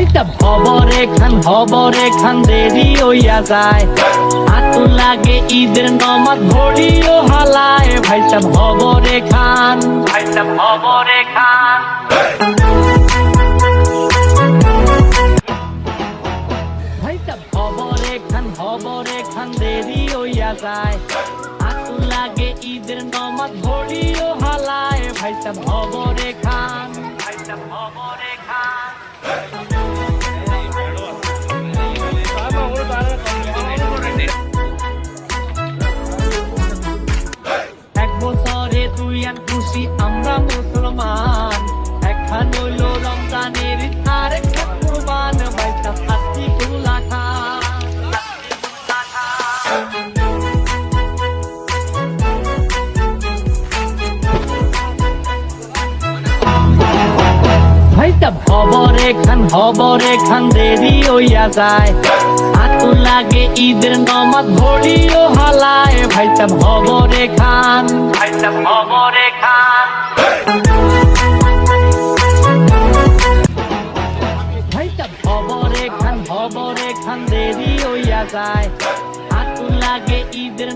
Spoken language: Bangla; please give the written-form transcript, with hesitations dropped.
ভাইটা হবরে খান দেরি হইয়া যায়, হাতু লাগে ঈদের নমাজ ঘড়িও হালায়। ভাইটা হবরে খান ভাইটা হবরে খান হবরে খান দেরি হইয়া যায়, হাতু লাগে ঈদের নমাজ ঘড়িও হালায়। ভাইটা হবরে খান ভাইটা হবরে খান এক বছরে তুই আর খুশি আমরা মুসলমান, একখান হইল রমজানের আর একটা কুরবান। ভাইটা সাথী কুলা খান ভাইটা হবরে খান দেরি হইয়া যায়, হাতু লাগে ঈদের নমাজ ঘড়িও হালায়। ভাইটা হবরে খান ভাইটা হবরে খান ভাইটা হবরে খান দেরি হইয়া যায়, হাতু লাগে ঈদের